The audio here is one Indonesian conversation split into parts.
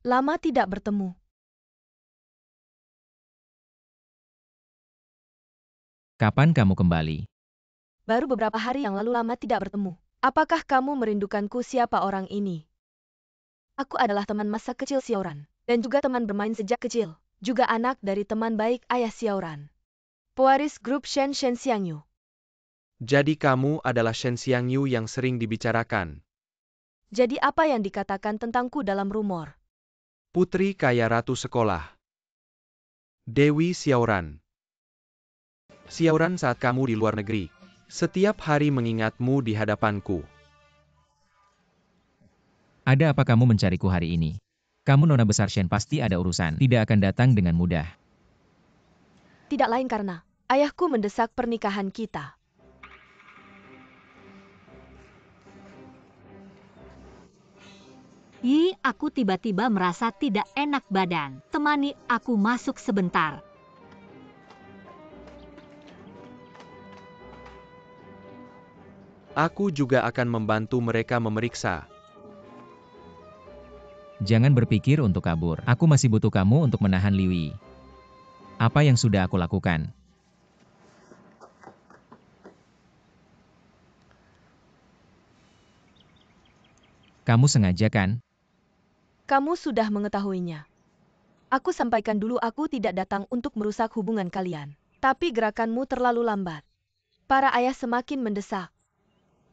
Lama tidak bertemu. Kapan kamu kembali? Baru beberapa hari yang lalu, lama tidak bertemu. Apakah kamu merindukanku? Siapa orang ini? Aku adalah teman masa kecil Xiaoran, dan juga teman bermain sejak kecil, juga anak dari teman baik ayah Xiaoran. Pewaris grup Shen Xiangyu. Jadi kamu adalah Shen Xiangyu yang sering dibicarakan. Jadi apa yang dikatakan tentangku dalam rumor? Putri kaya ratu sekolah. Dewi Xiaoran. Xiaoran saat kamu di luar negeri. Setiap hari mengingatmu di hadapanku. Ada apa kamu mencariku hari ini? Kamu Nona Besar Shen pasti ada urusan. Tidak akan datang dengan mudah. Tidak lain karena ayahku mendesak pernikahan kita. Aku tiba-tiba merasa tidak enak badan. Temani aku masuk sebentar. Aku juga akan membantu mereka memeriksa. Jangan berpikir untuk kabur. Aku masih butuh kamu untuk menahan Liwi. Apa yang sudah aku lakukan? Kamu sengaja kan? Kamu sudah mengetahuinya. Aku sampaikan dulu, aku tidak datang untuk merusak hubungan kalian. Tapi gerakanmu terlalu lambat. Para ayah semakin mendesak.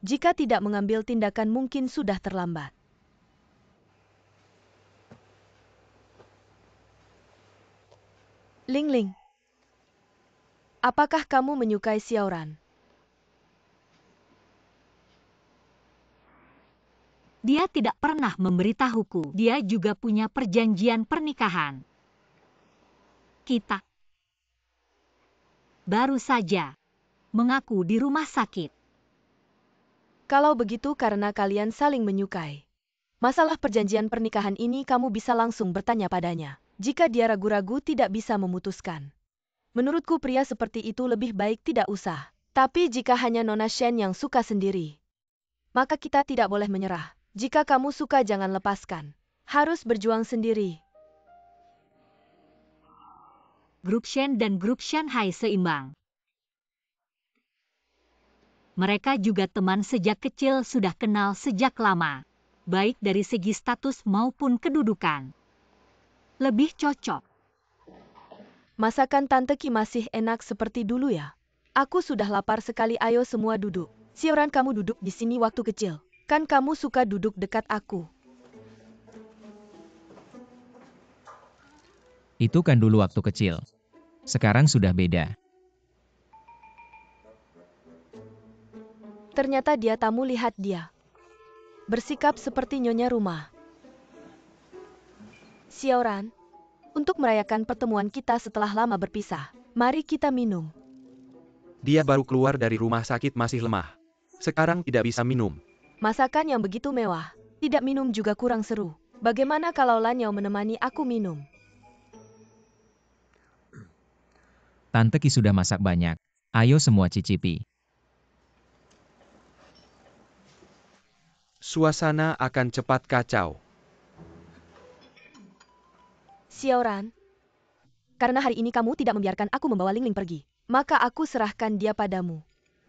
Jika tidak mengambil tindakan mungkin sudah terlambat. Ling Ling. Apakah kamu menyukai Xiaoran? Dia tidak pernah memberitahuku. Dia juga punya perjanjian pernikahan. Kita baru saja mengaku di rumah sakit. Kalau begitu karena kalian saling menyukai. Masalah perjanjian pernikahan ini kamu bisa langsung bertanya padanya. Jika dia ragu-ragu tidak bisa memutuskan. Menurutku pria seperti itu lebih baik tidak usah. Tapi jika hanya Nona Shen yang suka sendiri, maka kita tidak boleh menyerah. Jika kamu suka jangan lepaskan. Harus berjuang sendiri. Grup Shen dan grup Shanghai seimbang. Mereka juga teman sejak kecil, sudah kenal sejak lama. Baik dari segi status maupun kedudukan. Lebih cocok. Masakan Tante Ki masih enak seperti dulu ya? Aku sudah lapar sekali, ayo semua duduk. Xiaoran, kamu duduk di sini waktu kecil. Kan kamu suka duduk dekat aku. Itu kan dulu waktu kecil. Sekarang sudah beda. Ternyata dia tamu, lihat dia. Bersikap seperti nyonya rumah. Xiaoran, untuk merayakan pertemuan kita setelah lama berpisah, mari kita minum. Dia baru keluar dari rumah sakit masih lemah. Sekarang tidak bisa minum. Masakan yang begitu mewah, tidak minum juga kurang seru. Bagaimana kalau Lan Yao menemani aku minum? Tante Ki sudah masak banyak. Ayo semua cicipi. Suasana akan cepat kacau. Xiaoran, karena hari ini kamu tidak membiarkan aku membawa Ling Ling pergi, maka aku serahkan dia padamu.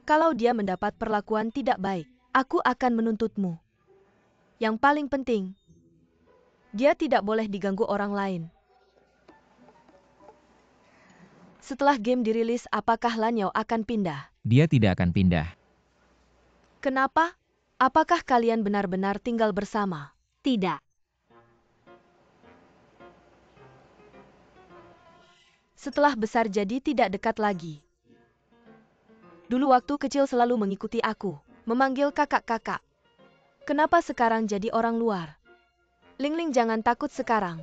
Kalau dia mendapat perlakuan tidak baik, aku akan menuntutmu. Yang paling penting, dia tidak boleh diganggu orang lain. Setelah game dirilis, apakah Lan Yao akan pindah? Dia tidak akan pindah. Kenapa? Apakah kalian benar-benar tinggal bersama? Tidak. Setelah besar jadi tidak dekat lagi. Dulu waktu kecil selalu mengikuti aku, memanggil kakak-kakak. Kenapa sekarang jadi orang luar? Ling Ling, jangan takut sekarang.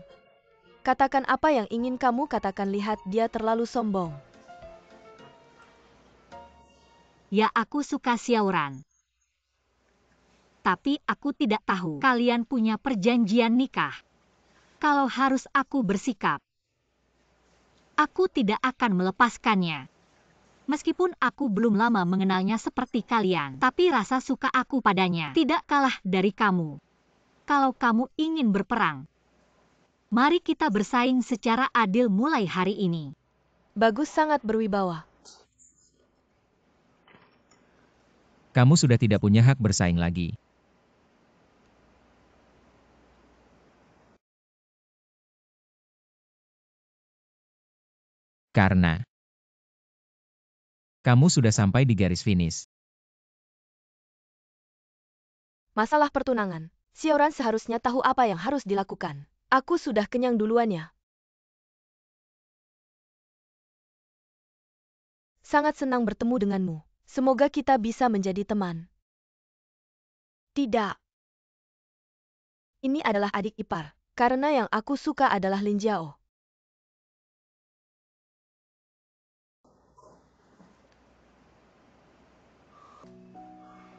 Katakan apa yang ingin kamu katakan, lihat dia terlalu sombong. Ya, aku suka Xiaoran. Tapi aku tidak tahu kalian punya perjanjian nikah. Kalau harus aku bersikap, aku tidak akan melepaskannya. Meskipun aku belum lama mengenalnya seperti kalian, tapi rasa suka aku padanya tidak kalah dari kamu. Kalau kamu ingin berperang, Mari kita bersaing secara adil mulai hari ini. Bagus, sangat berwibawa. Kamu sudah tidak punya hak bersaing lagi. Karena kamu sudah sampai di garis finish. Masalah pertunangan. Xiaoran seharusnya tahu apa yang harus dilakukan. Aku sudah kenyang duluan ya. Sangat senang bertemu denganmu. Semoga kita bisa menjadi teman. Tidak. Ini adalah adik ipar. Karena yang aku suka adalah Lin Jiao.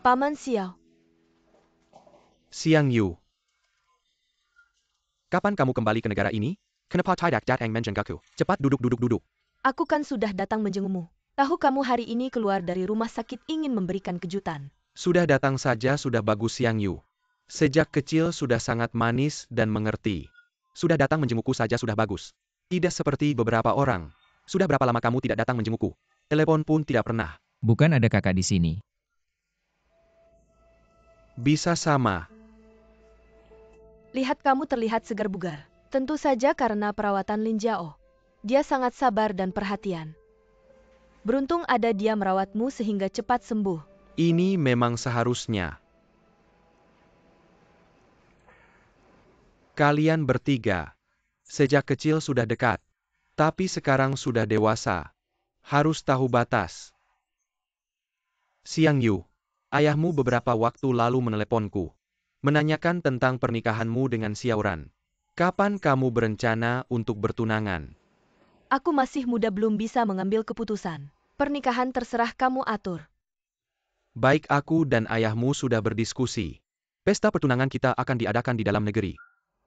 Paman Xiao. Xiang Yu. Kapan kamu kembali ke negara ini? Kenapa tidak datang menjengukku? Cepat duduk. Aku kan sudah datang menjengukmu. Tahu kamu hari ini keluar dari rumah sakit ingin memberikan kejutan. Sudah datang saja sudah bagus Xiang Yu. Sejak kecil sudah sangat manis dan mengerti. Sudah datang menjengukku saja sudah bagus. Tidak seperti beberapa orang. Sudah berapa lama kamu tidak datang menjengukku? Telepon pun tidak pernah. Bukan ada kakak di sini. Bisa sama. Lihat kamu terlihat segar bugar. Tentu saja karena perawatan Lin Jiao. Dia sangat sabar dan perhatian. Beruntung ada dia merawatmu sehingga cepat sembuh. Ini memang seharusnya. Kalian bertiga. Sejak kecil sudah dekat. Tapi sekarang sudah dewasa. Harus tahu batas. Xiang Yu. Ayahmu beberapa waktu lalu meneleponku. Menanyakan tentang pernikahanmu dengan Xiaoran. Kapan kamu berencana untuk bertunangan? Aku masih muda belum bisa mengambil keputusan. Pernikahan terserah kamu atur. Baik, aku dan ayahmu sudah berdiskusi. Pesta pertunangan kita akan diadakan di dalam negeri.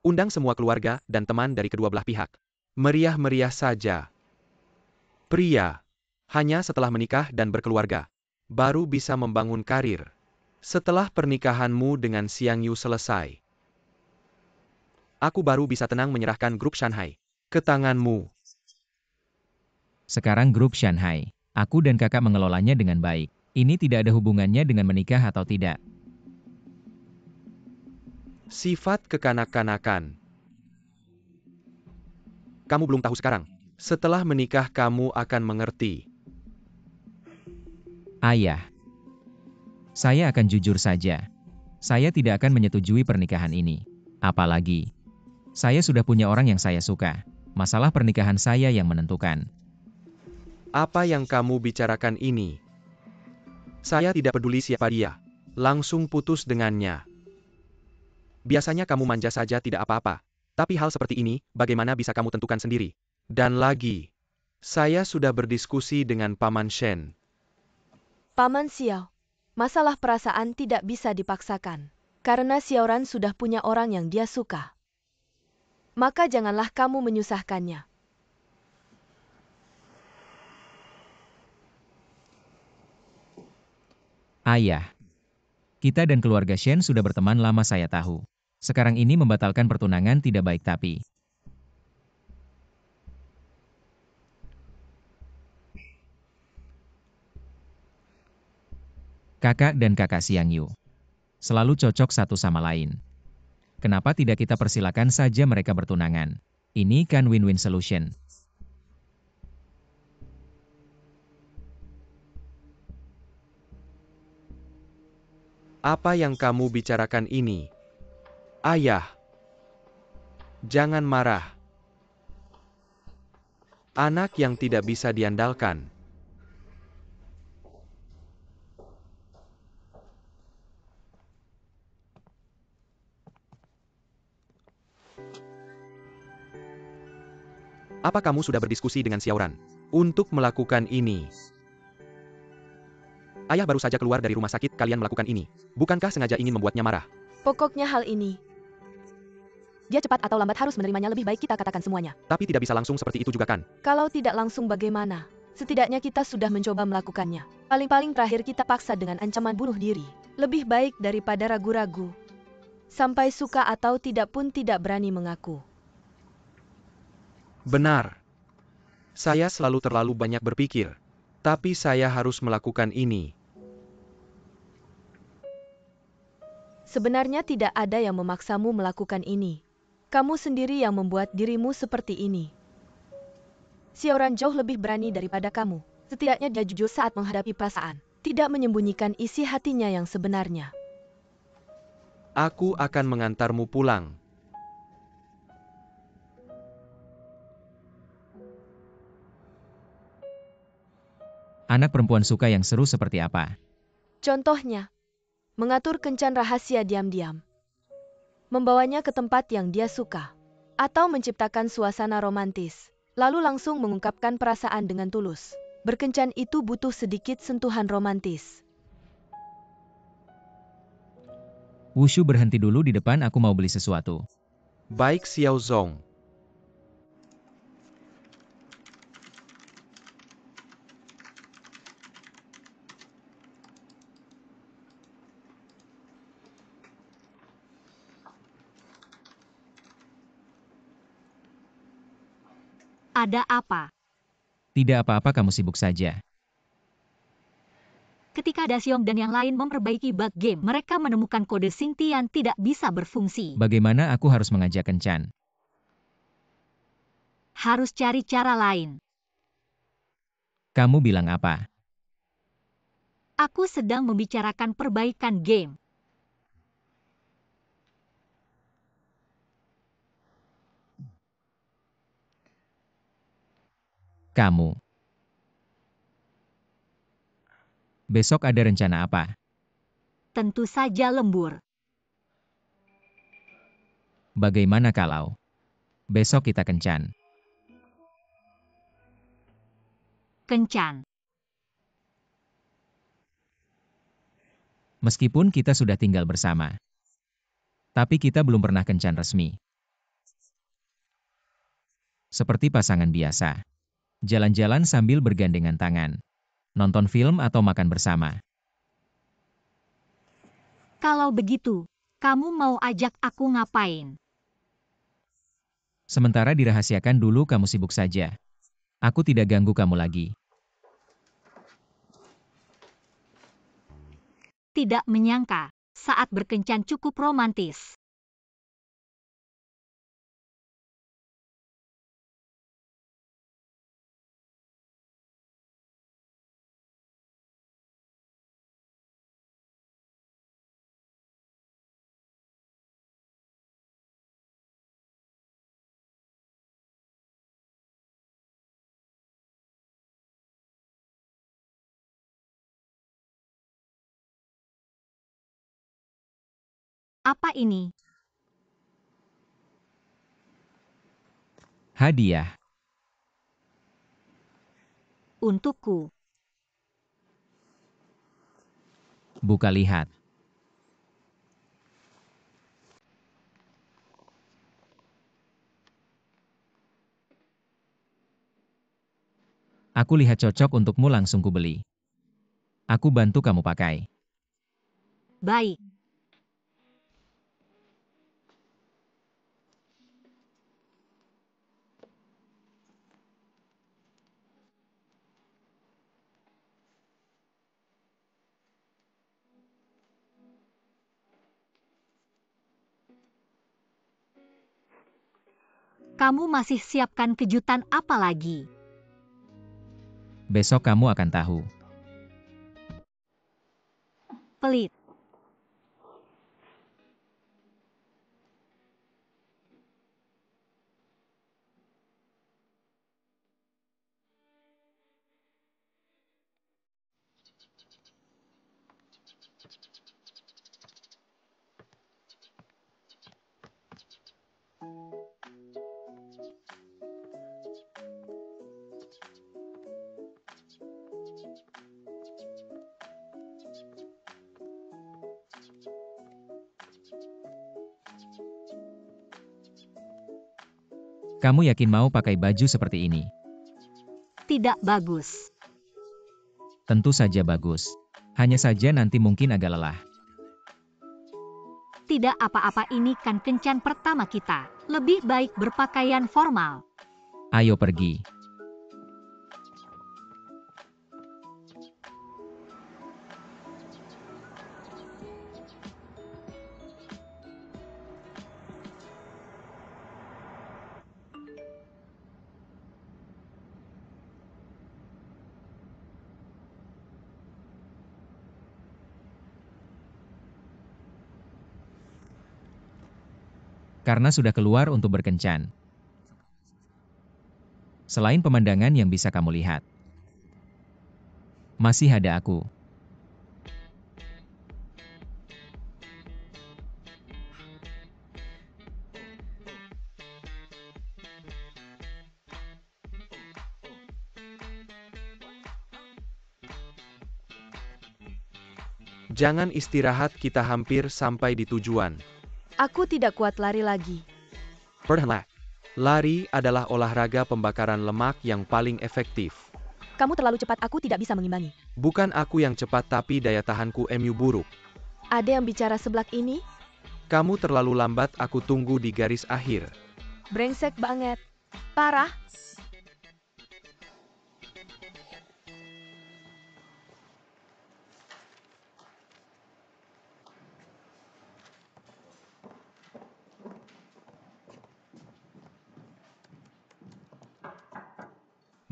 Undang semua keluarga dan teman dari kedua belah pihak. Meriah-meriah saja. Pria, hanya setelah menikah dan berkeluarga, baru bisa membangun karir. Setelah pernikahanmu dengan Xiang Yu selesai, aku baru bisa tenang menyerahkan grup Shanghai ke tanganmu. Sekarang grup Shanghai. Aku dan kakak mengelolanya dengan baik. Ini tidak ada hubungannya dengan menikah atau tidak. Sifat kekanak-kanakan. Kamu belum tahu sekarang. Setelah menikah kamu akan mengerti. Ayah. Saya akan jujur saja. Saya tidak akan menyetujui pernikahan ini. Apalagi, saya sudah punya orang yang saya suka. Masalah pernikahan saya yang menentukan. Apa yang kamu bicarakan ini? Saya tidak peduli siapa dia. Langsung putus dengannya. Biasanya kamu manja saja tidak apa-apa. Tapi hal seperti ini, bagaimana bisa kamu tentukan sendiri? Dan lagi, saya sudah berdiskusi dengan Paman Shen. Paman Xiao. Masalah perasaan tidak bisa dipaksakan. Karena Xiaoran sudah punya orang yang dia suka. Maka janganlah kamu menyusahkannya. Ayah. Kita dan keluarga Shen sudah berteman lama saya tahu. Sekarang ini membatalkan pertunangan tidak baik tapi. Kakak dan kakak Xiang Yu. Selalu cocok satu sama lain. Kenapa tidak kita persilakan saja mereka bertunangan? Ini kan win-win solution. Apa yang kamu bicarakan ini? Ayah. Jangan marah. Anak yang tidak bisa diandalkan. Apa kamu sudah berdiskusi dengan Xiaoran untuk melakukan ini? Ayah baru saja keluar dari rumah sakit, kalian melakukan ini. Bukankah sengaja ingin membuatnya marah? Pokoknya hal ini. Dia cepat atau lambat harus menerimanya, lebih baik kita katakan semuanya. Tapi tidak bisa langsung seperti itu juga kan? Kalau tidak langsung bagaimana? Setidaknya kita sudah mencoba melakukannya. Paling-paling terakhir kita paksa dengan ancaman bunuh diri. Lebih baik daripada ragu-ragu. Sampai suka atau tidak pun tidak berani mengaku. Benar. Saya selalu terlalu banyak berpikir. Tapi saya harus melakukan ini. Sebenarnya tidak ada yang memaksamu melakukan ini. Kamu sendiri yang membuat dirimu seperti ini. Xiaoran jauh lebih berani daripada kamu. Setidaknya dia jujur saat menghadapi perasaan. Tidak menyembunyikan isi hatinya yang sebenarnya. Aku akan mengantarmu pulang. Anak perempuan suka yang seru seperti apa? Contohnya, mengatur kencan rahasia diam-diam. Membawanya ke tempat yang dia suka. Atau menciptakan suasana romantis. Lalu langsung mengungkapkan perasaan dengan tulus. Berkencan itu butuh sedikit sentuhan romantis. Wushu berhenti dulu di depan, aku mau beli sesuatu. Baik Xiao Zong. Ada apa? Tidak apa-apa, kamu sibuk saja. Ketika Dasyong dan yang lain memperbaiki bug game, mereka menemukan kode Xingtian tidak bisa berfungsi. Bagaimana aku harus mengajak kencan? Harus cari cara lain. Kamu bilang apa? Aku sedang membicarakan perbaikan game. Kamu. Besok ada rencana apa? Tentu saja lembur. Bagaimana kalau besok kita kencan? Kencan. Meskipun kita sudah tinggal bersama. Tapi kita belum pernah kencan resmi. Seperti pasangan biasa. Jalan-jalan sambil bergandengan tangan. Nonton film atau makan bersama. Kalau begitu, kamu mau ajak aku ngapain? Sementara dirahasiakan dulu, kamu sibuk saja. Aku tidak ganggu kamu lagi. Tidak menyangka, saat berkencan cukup romantis. Apa ini? Hadiah. Untukku. Buka lihat. Aku lihat cocok untukmu, langsung kubeli. Aku bantu kamu pakai. Baik. Kamu masih siapkan kejutan apa lagi? Besok kamu akan tahu. Pelit. Kamu yakin mau pakai baju seperti ini? Tidak bagus. Tentu saja bagus. Hanya saja nanti mungkin agak lelah. Tidak apa-apa, ini kan kencan pertama kita. Lebih baik berpakaian formal. Ayo pergi. Karena sudah keluar untuk berkencan. Selain pemandangan yang bisa kamu lihat, masih ada aku. Jangan istirahat, kita hampir sampai di tujuan. Aku tidak kuat lari lagi. Perlahan. Lari adalah olahraga pembakaran lemak yang paling efektif. Kamu terlalu cepat, aku tidak bisa mengimbangi. Bukan aku yang cepat tapi daya tahanku buruk. Ada yang bicara sebelah ini? Kamu terlalu lambat, aku tunggu di garis akhir. Brengsek banget. Parah.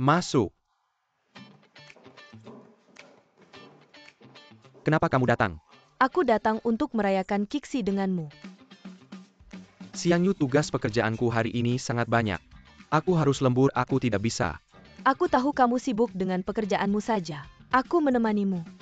Masuk. Kenapa kamu datang? Aku datang untuk merayakan Kiksi denganmu. Siangnya tugas pekerjaanku hari ini sangat banyak. Aku harus lembur, aku tidak bisa. Aku tahu kamu sibuk dengan pekerjaanmu saja. Aku menemanimu.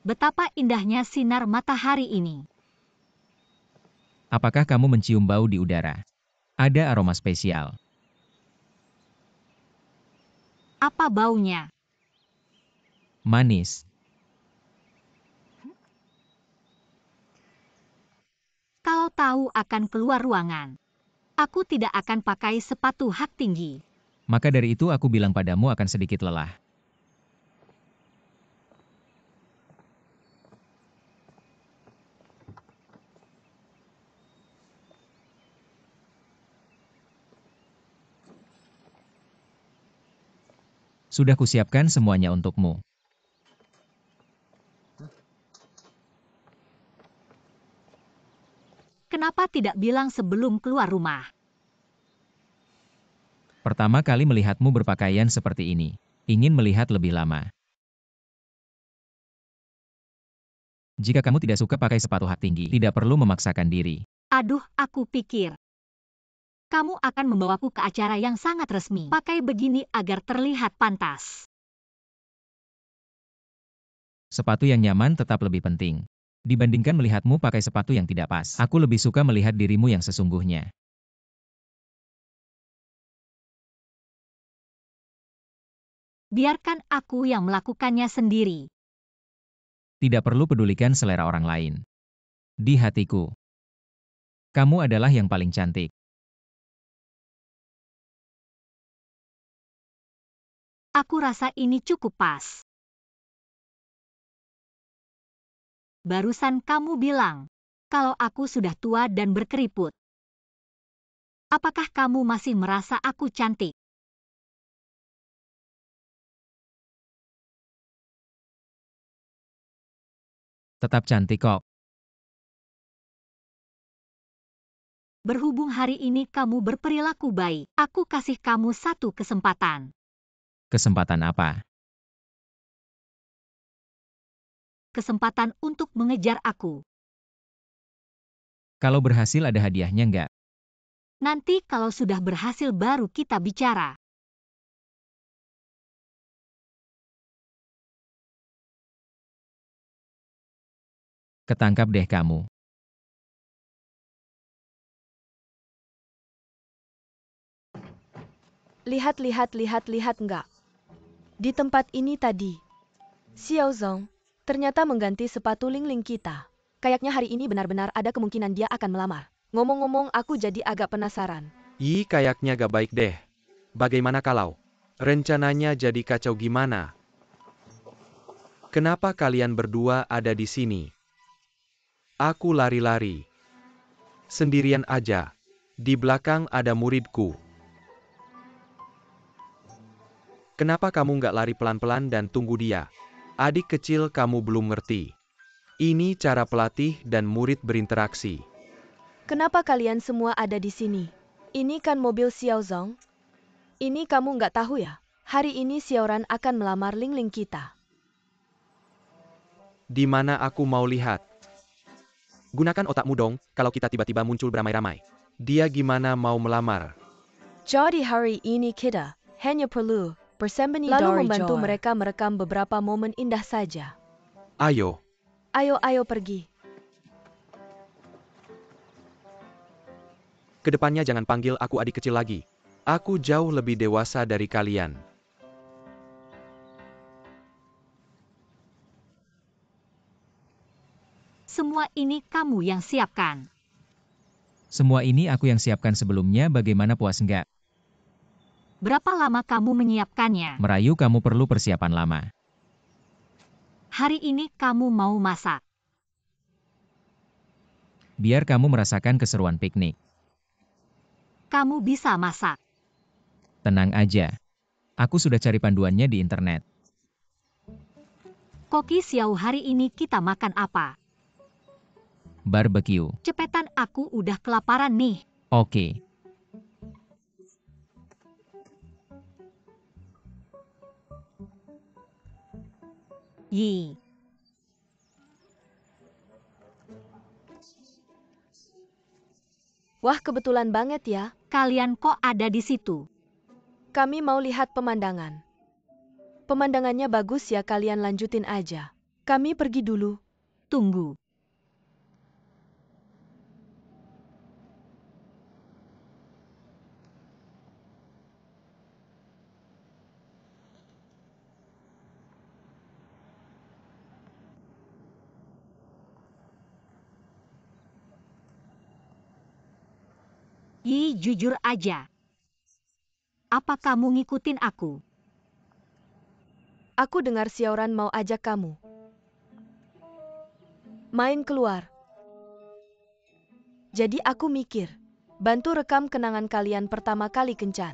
Betapa indahnya sinar matahari ini. Apakah kamu mencium bau di udara? Ada aroma spesial. Apa baunya? Manis. Kalau tahu akan keluar ruangan, aku tidak akan pakai sepatu hak tinggi. Maka dari itu aku bilang padamu akan sedikit lelah. Sudah kusiapkan semuanya untukmu. Kenapa tidak bilang sebelum keluar rumah? Pertama kali melihatmu berpakaian seperti ini. Ingin melihat lebih lama. Jika kamu tidak suka pakai sepatu hak tinggi, tidak perlu memaksakan diri. Aduh, aku pikir kamu akan membawaku ke acara yang sangat resmi. Pakai begini agar terlihat pantas. Sepatu yang nyaman tetap lebih penting. Dibandingkan melihatmu pakai sepatu yang tidak pas, aku lebih suka melihat dirimu yang sesungguhnya. Biarkan aku yang melakukannya sendiri. Tidak perlu pedulikan selera orang lain. Di hatiku, kamu adalah yang paling cantik. Aku rasa ini cukup pas. Barusan kamu bilang kalau aku sudah tua dan berkeriput. Apakah kamu masih merasa aku cantik? Tetap cantik kok. Berhubung hari ini kamu berperilaku baik, aku kasih kamu satu kesempatan. Kesempatan apa? Kesempatan untuk mengejar aku. Kalau berhasil ada hadiahnya nggak? Nanti kalau sudah berhasil baru kita bicara. Ketangkap deh kamu. Lihat enggak. Di tempat ini tadi. Xiao Zong ternyata mengganti sepatu Ling kita. Kayaknya hari ini benar-benar ada kemungkinan dia akan melamar. Ngomong-ngomong aku jadi agak penasaran. Kayaknya gak baik deh. Bagaimana kalau rencananya jadi kacau gimana? Kenapa kalian berdua ada di sini? Aku lari-lari. Sendirian aja. Di belakang ada muridku. Kenapa kamu nggak lari pelan-pelan dan tunggu dia? Adik kecil kamu belum ngerti. Ini cara pelatih dan murid berinteraksi. Kenapa kalian semua ada di sini? Ini kan mobil Xiao Zong. Ini kamu nggak tahu ya? Hari ini Xiaoran akan melamar Ling kita. Di mana aku mau lihat? Gunakan otakmu dong, kalau kita tiba-tiba muncul beramai-ramai. Dia gimana mau melamar? Jadi hari ini kita hanya perlu bersembunyi lalu membantu mereka merekam beberapa momen indah saja. Ayo. Ayo pergi. Kedepannya jangan panggil aku adik kecil lagi. Aku jauh lebih dewasa dari kalian. Semua ini kamu yang siapkan. Semua ini aku yang siapkan sebelumnya, bagaimana puas enggak? Berapa lama kamu menyiapkannya? Merayu kamu perlu persiapan lama. Hari ini kamu mau masak. Biar kamu merasakan keseruan piknik. Kamu bisa masak. Tenang aja. Aku sudah cari panduannya di internet. Koki Xiao, hari ini kita makan apa? Barbecue. Cepetan, aku udah kelaparan nih. Oke. Yi. Wah, kebetulan banget ya. Kalian kok ada di situ? Kami mau lihat pemandangan. Pemandangannya bagus ya, kalian lanjutin aja. Kami pergi dulu. Tunggu. Yi, jujur aja. Apa kamu ngikutin aku? Aku dengar Xiaoran mau ajak kamu main keluar. Jadi aku mikir, bantu rekam kenangan kalian pertama kali kencan.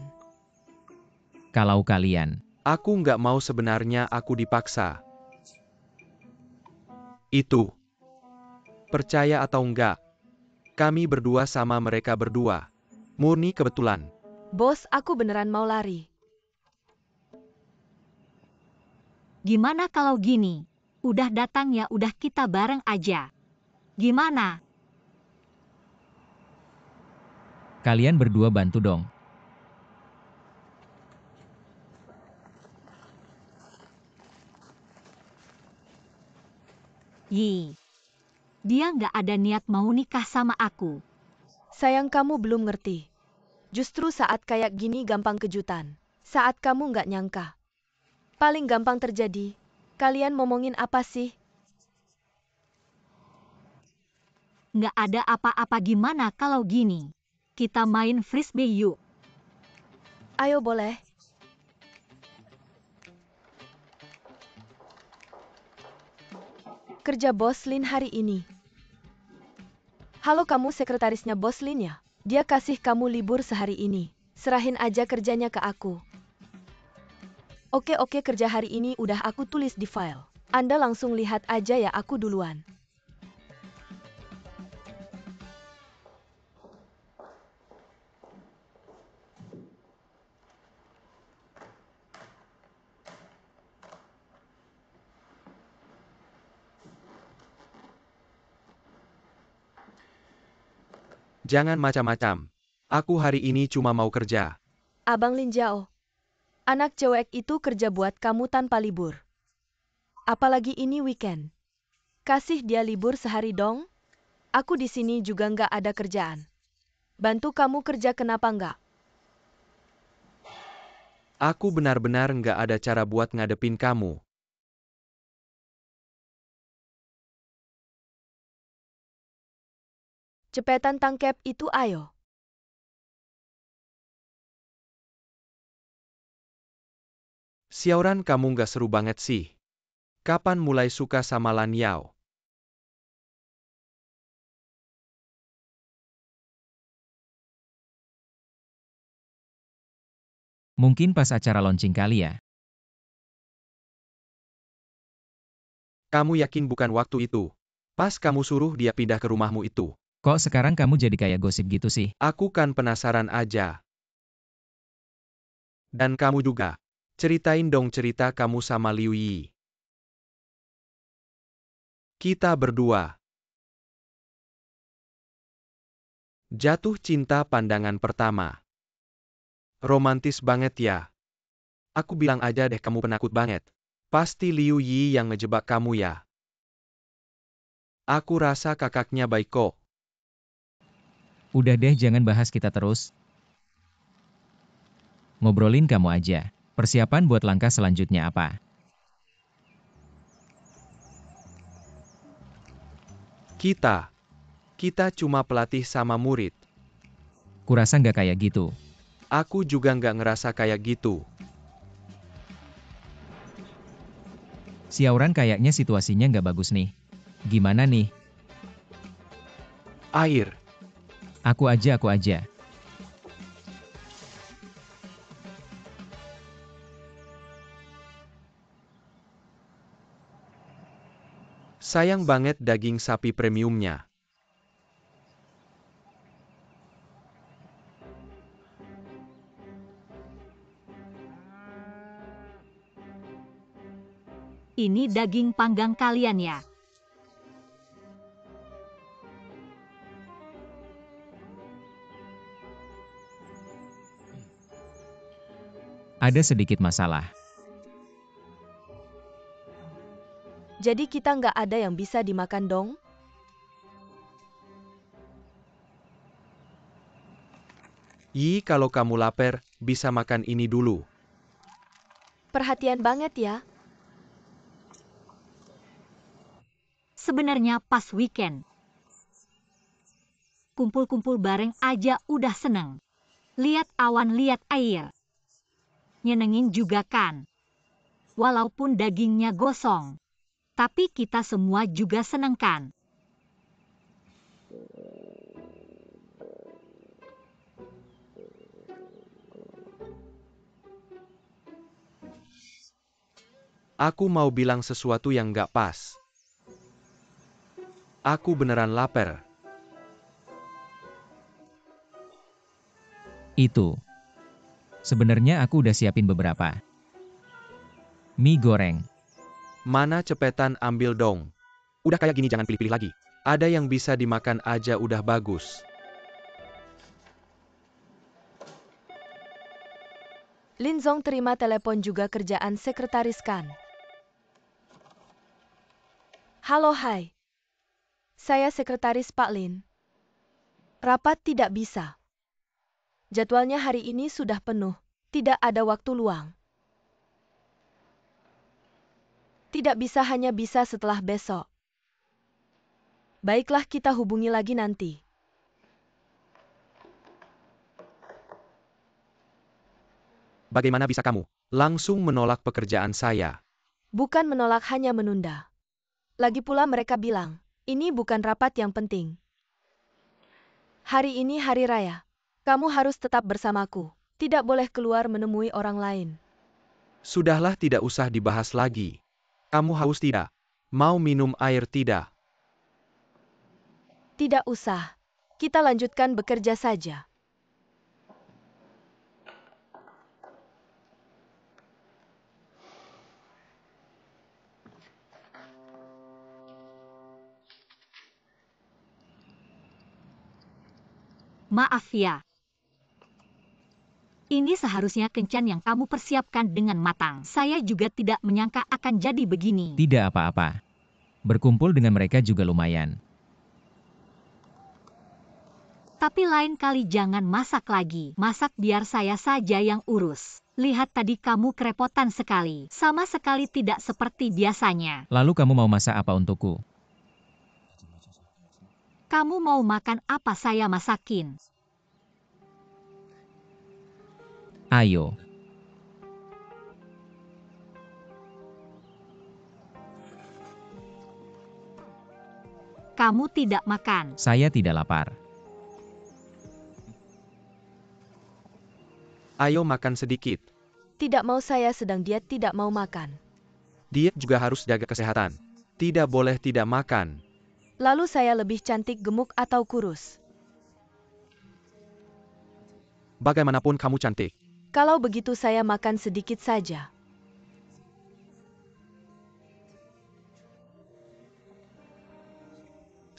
Kalau kalian. Aku nggak mau, sebenarnya aku dipaksa. Itu. Percaya atau enggak? Kami berdua sama mereka berdua. Murni kebetulan. Bos, aku beneran mau lari. Gimana kalau gini? Udah datang ya, udah kita bareng aja. Gimana? Kalian berdua bantu dong. Yi. Dia nggak ada niat mau nikah sama aku. Sayang, kamu belum ngerti. Justru saat kayak gini gampang kejutan. Saat kamu nggak nyangka. Paling gampang terjadi. Kalian ngomongin apa sih? Nggak ada apa-apa, gimana kalau gini? Kita main frisbee yuk. Ayo boleh. Kerja Bos Lin hari ini. Halo, kamu sekretarisnya Bos Lin ya? Dia kasih kamu libur sehari ini. Serahin aja kerjanya ke aku. Oke, kerja hari ini udah aku tulis di file. Anda langsung lihat aja ya, aku duluan. Jangan macam-macam. Aku hari ini cuma mau kerja. Abang Lin Jiao. Anak cewek itu kerja buat kamu tanpa libur. Apalagi ini weekend. Kasih dia libur sehari dong. Aku di sini juga nggak ada kerjaan. Bantu kamu kerja, kenapa nggak? Aku benar-benar nggak ada cara buat ngadepin kamu. Cepetan tangkep itu ayo. Xiaoran, kamu nggak seru banget sih. Kapan mulai suka sama Lan Yao? Mungkin pas acara launching kali ya. Kamu yakin bukan waktu itu? Pas kamu suruh dia pindah ke rumahmu itu. Kok sekarang kamu jadi kayak gosip gitu sih? Aku kan penasaran aja. Dan kamu juga. Ceritain dong cerita kamu sama Liu Yi. Kita berdua. Jatuh cinta pandangan pertama. Romantis banget ya. Aku bilang aja deh kamu penakut banget. Pasti Liu Yi yang ngejebak kamu ya. Aku rasa kakaknya baik kok. Udah deh, jangan bahas kita terus. Ngobrolin kamu aja. Persiapan buat langkah selanjutnya apa? Kita cuma pelatih sama murid. Kurasa nggak kayak gitu. Aku juga nggak ngerasa kayak gitu. Xiaoran, kayaknya situasinya nggak bagus nih. Gimana nih? Air. Aku aja. Sayang banget daging sapi premiumnya. Ini daging panggang kalian ya? Ada sedikit masalah. Jadi kita nggak ada yang bisa dimakan dong? Yi, kalau kamu lapar, bisa makan ini dulu. Perhatian banget ya. Sebenarnya pas weekend. Kumpul-kumpul bareng aja udah seneng. Lihat awan, lihat air. Nyenengin juga kan? Walaupun dagingnya gosong. Tapi kita semua juga seneng kan? Aku mau bilang sesuatu yang nggak pas. Aku beneran lapar. Itu. Sebenarnya aku udah siapin beberapa. Mie goreng. Mana, cepetan ambil dong. Udah kayak gini jangan pilih-pilih lagi. Ada yang bisa dimakan aja udah bagus. Lin Zong terima telepon juga kerjaan sekretaris kan. Halo, hai. Saya sekretaris Pak Lin. Rapat tidak bisa. Jadwalnya hari ini sudah penuh. Tidak ada waktu luang. Tidak bisa, hanya bisa setelah besok. Baiklah, kita hubungi lagi nanti. Bagaimana bisa kamu langsung menolak pekerjaan saya? Bukan menolak, hanya menunda. Lagi pula mereka bilang, ini bukan rapat yang penting. Hari ini hari raya. Kamu harus tetap bersamaku. Tidak boleh keluar menemui orang lain. Sudahlah, tidak usah dibahas lagi. Kamu haus tidak? Mau minum air tidak? Tidak usah. Kita lanjutkan bekerja saja. Maaf ya. Ini seharusnya kencan yang kamu persiapkan dengan matang. Saya juga tidak menyangka akan jadi begini. Tidak apa-apa. Berkumpul dengan mereka juga lumayan. Tapi lain kali jangan masak lagi. Masak biar saya saja yang urus. Lihat tadi kamu kerepotan sekali. Sama sekali tidak seperti biasanya. Lalu kamu mau masak apa untukku? Kamu mau makan apa saya masakin? Ayo. Kamu tidak makan. Saya tidak lapar. Ayo makan sedikit. Tidak mau, saya sedang diet, tidak mau makan. Diet juga harus jaga kesehatan. Tidak boleh tidak makan. Lalu saya lebih cantik, gemuk, atau kurus? Bagaimanapun kamu cantik. Kalau begitu saya makan sedikit saja.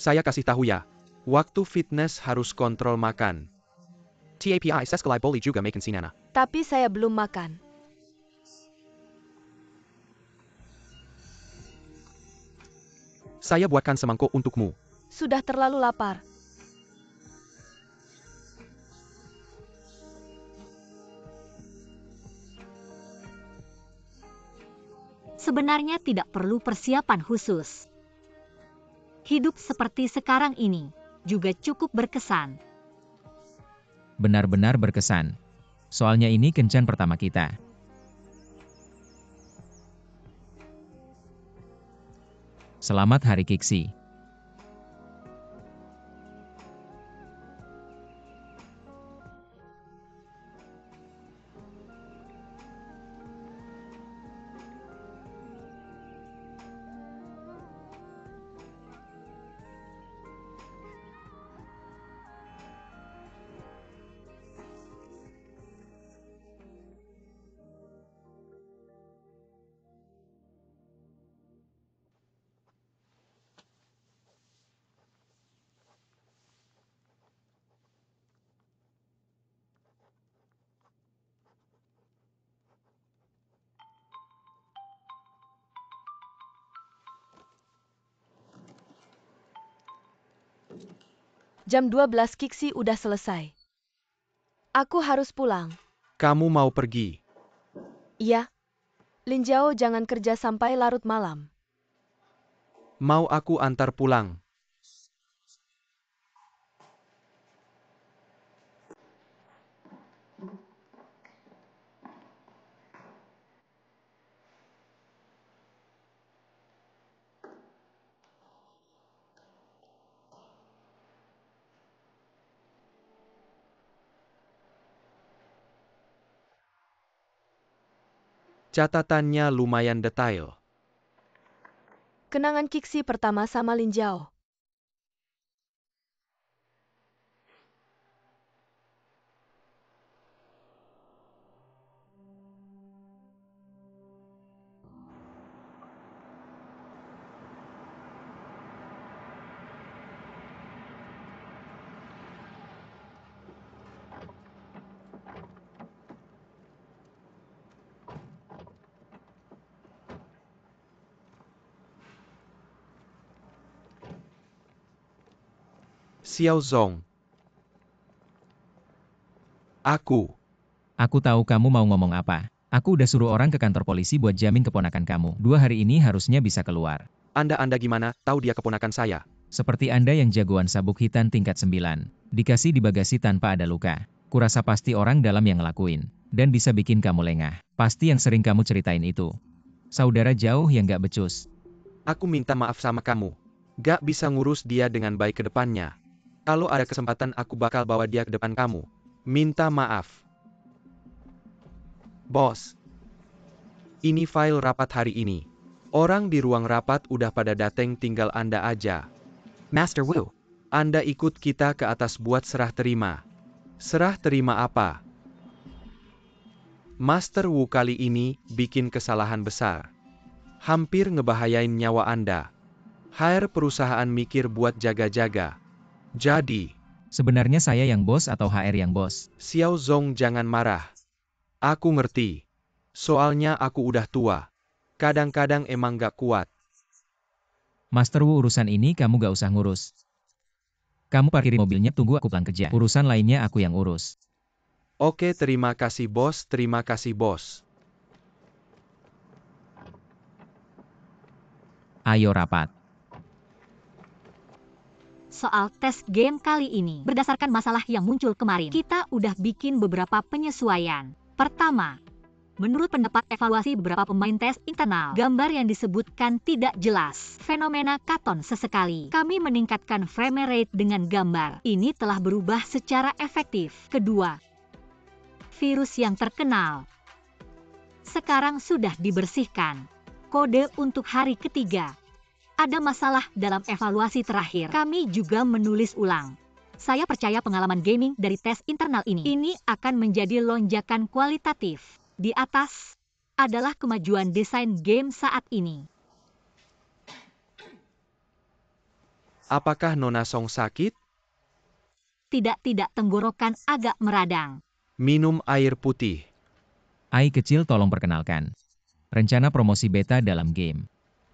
Saya kasih tahu ya. Waktu fitness harus kontrol makan. TAPI sesekali boleh juga makan sinana. Tapi saya belum makan. Saya buatkan semangkuk untukmu. Sudah terlalu lapar. Sebenarnya tidak perlu persiapan khusus. Hidup seperti sekarang ini juga cukup berkesan. Benar-benar berkesan. Soalnya ini kencan pertama kita. Selamat Hari Kiksi. Jam 12 Kiksi udah selesai. Aku harus pulang. Kamu mau pergi? Iya. Lin Jiao jangan kerja sampai larut malam. Mau aku antar pulang? Catatannya lumayan detail. Kenangan Kiksi pertama sama Lin Jiao. Xiao Zong. Aku. Aku tahu kamu mau ngomong apa. Aku udah suruh orang ke kantor polisi buat jamin keponakan kamu. 2 hari ini harusnya bisa keluar. Anda gimana, tahu dia keponakan saya? Seperti Anda yang jagoan sabuk hitam tingkat 9. Dikasih di bagasi tanpa ada luka. Kurasa pasti orang dalam yang ngelakuin. Dan bisa bikin kamu lengah. Pasti yang sering kamu ceritain itu. Saudara jauh yang gak becus. Aku minta maaf sama kamu. Gak bisa ngurus dia dengan baik ke depannya. Kalau ada kesempatan aku bakal bawa dia ke depan kamu. Minta maaf. Bos. Ini file rapat hari ini. Orang di ruang rapat udah pada dateng, tinggal Anda aja. Master Wu. Anda ikut kita ke atas buat serah terima. Serah terima apa? Master Wu kali ini bikin kesalahan besar. Hampir ngebahayain nyawa Anda. Hire perusahaan mikir buat jaga-jaga. Jadi, Sebenarnya saya yang bos atau HR yang bos? Xiao Zong jangan marah. Aku ngerti. Soalnya aku udah tua. Kadang-kadang emang gak kuat. Master Wu, urusan ini kamu gak usah ngurus. Kamu parkirin mobilnya, tunggu aku pulang kerja. Urusan lainnya aku yang urus. Oke, terima kasih bos, terima kasih bos. Ayo rapat. Soal tes game kali ini, berdasarkan masalah yang muncul kemarin, kita udah bikin beberapa penyesuaian. Pertama, menurut pendapat evaluasi beberapa pemain tes internal, gambar yang disebutkan tidak jelas. Fenomena katon sesekali. Kami meningkatkan frame rate dengan gambar. Ini telah berubah secara efektif. Kedua, virus yang terkenal sekarang sudah dibersihkan. Kode untuk hari ketiga. Ada masalah dalam evaluasi terakhir. Kami juga menulis ulang. Saya percaya pengalaman gaming dari tes internal ini akan menjadi lonjakan kualitatif. Di atas adalah kemajuan desain game saat ini. Apakah Nona Song sakit? Tidak tenggorokan agak meradang. Minum air putih. Ai kecil tolong perkenalkan. Rencana promosi beta dalam game.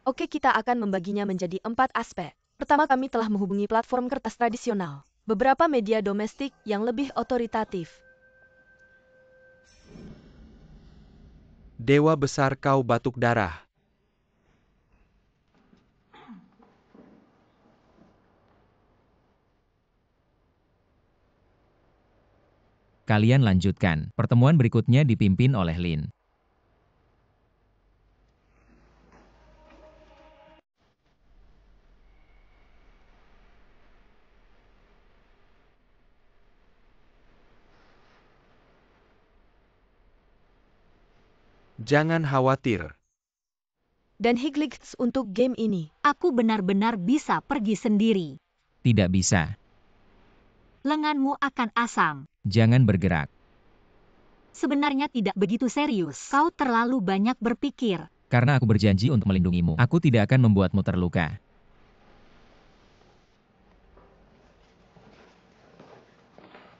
Oke, kita akan membaginya menjadi 4 aspek. Pertama, kami telah menghubungi platform kertas tradisional, beberapa media domestik yang lebih otoritatif. Dewa besar kau batuk darah. Kalian lanjutkan. Pertemuan berikutnya dipimpin oleh Lin. Jangan khawatir. Dan Higlix untuk game ini. Aku benar-benar bisa pergi sendiri. Tidak bisa. Lenganmu akan asam. Jangan bergerak. Sebenarnya tidak begitu serius. Kau terlalu banyak berpikir. Karena aku berjanji untuk melindungimu. Aku tidak akan membuatmu terluka.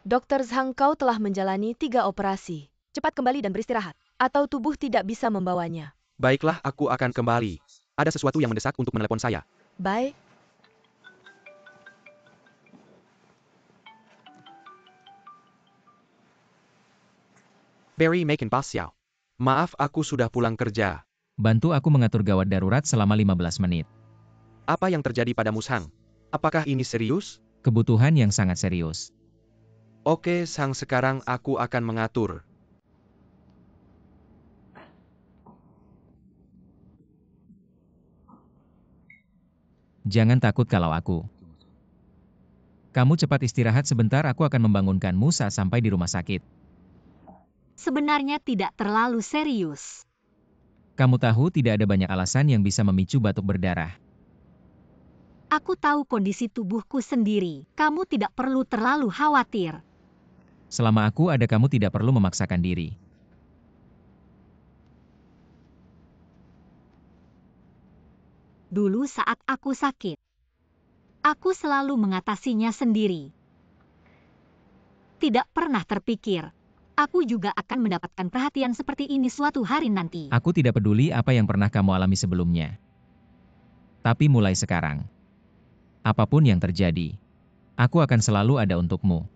Dr. Zhang, kau telah menjalani 3 operasi. Cepat kembali dan beristirahat. Atau tubuh tidak bisa membawanya. Baiklah, aku akan kembali. Ada sesuatu yang mendesak untuk menelepon saya. Baik. Barry makin pas Xiao. Maaf, aku sudah pulang kerja. Bantu aku mengatur gawat darurat selama 15 menit. Apa yang terjadi pada Mushang? Apakah ini serius? Kebutuhan yang sangat serius. Oke, Sang, sekarang aku akan mengatur. Jangan takut kalau aku. Kamu cepat istirahat sebentar, aku akan membangunkanmu saat sampai di rumah sakit. Sebenarnya tidak terlalu serius. Kamu tahu tidak ada banyak alasan yang bisa memicu batuk berdarah. Aku tahu kondisi tubuhku sendiri. Kamu tidak perlu terlalu khawatir. Selama aku ada, kamu tidak perlu memaksakan diri. Dulu saat aku sakit, aku selalu mengatasinya sendiri. Tidak pernah terpikir, aku juga akan mendapatkan perhatian seperti ini suatu hari nanti. Aku tidak peduli apa yang pernah kamu alami sebelumnya. Tapi mulai sekarang, apapun yang terjadi, aku akan selalu ada untukmu.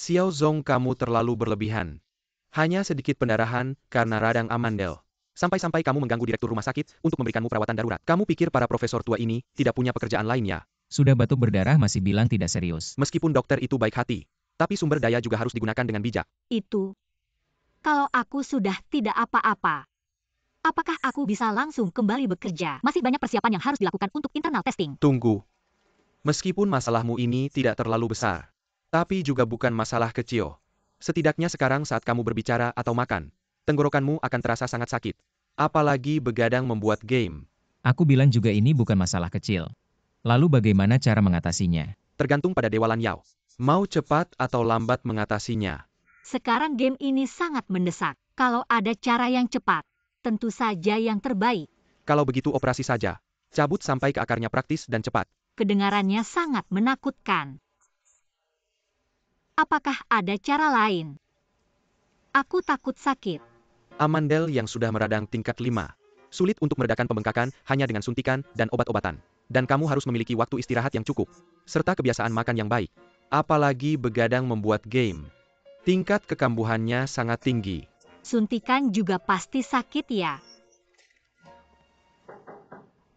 Xiao Zong, kamu terlalu berlebihan. Hanya sedikit pendarahan karena radang amandel. Sampai-sampai kamu mengganggu direktur rumah sakit untuk memberikanmu perawatan darurat. Kamu pikir para profesor tua ini tidak punya pekerjaan lainnya? Sudah batuk berdarah masih bilang tidak serius. Meskipun dokter itu baik hati, tapi sumber daya juga harus digunakan dengan bijak. Itu, kalau aku sudah tidak apa-apa, apakah aku bisa langsung kembali bekerja? Masih banyak persiapan yang harus dilakukan untuk internal testing. Tunggu. Meskipun masalahmu ini tidak terlalu besar, tapi juga bukan masalah kecil. Setidaknya sekarang saat kamu berbicara atau makan, tenggorokanmu akan terasa sangat sakit. Apalagi begadang membuat game. Aku bilang juga ini bukan masalah kecil. Lalu bagaimana cara mengatasinya? Tergantung pada Dewa Lan Yao. Mau cepat atau lambat mengatasinya. Sekarang game ini sangat mendesak. Kalau ada cara yang cepat, tentu saja yang terbaik. Kalau begitu operasi saja. Cabut sampai ke akarnya, praktis dan cepat. Kedengarannya sangat menakutkan. Apakah ada cara lain? Aku takut sakit. Amandel yang sudah meradang tingkat 5. Sulit untuk meredakan pembengkakan hanya dengan suntikan dan obat-obatan. Dan kamu harus memiliki waktu istirahat yang cukup, serta kebiasaan makan yang baik. Apalagi begadang membuat game. Tingkat kekambuhannya sangat tinggi. Suntikan juga pasti sakit ya.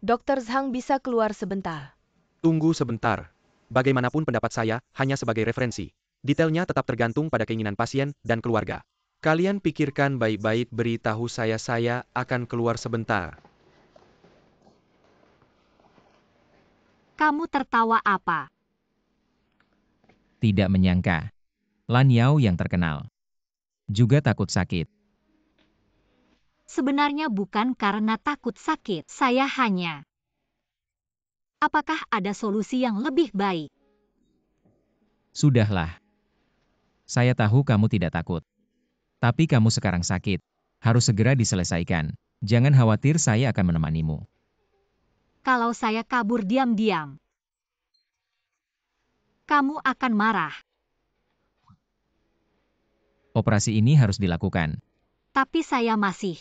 Dr. Zhang bisa keluar sebentar. Tunggu sebentar. Bagaimanapun pendapat saya, hanya sebagai referensi. Detailnya tetap tergantung pada keinginan pasien dan keluarga. Kalian pikirkan baik-baik, beritahu saya akan keluar sebentar. Kamu tertawa apa? Tidak menyangka. Lan Yao yang terkenal. Juga takut sakit. Sebenarnya bukan karena takut sakit, saya hanya... Apakah ada solusi yang lebih baik? Sudahlah. Saya tahu kamu tidak takut. Tapi kamu sekarang sakit. Harus segera diselesaikan. Jangan khawatir, saya akan menemanimu. Kalau saya kabur diam-diam, kamu akan marah. Operasi ini harus dilakukan. Tapi saya masih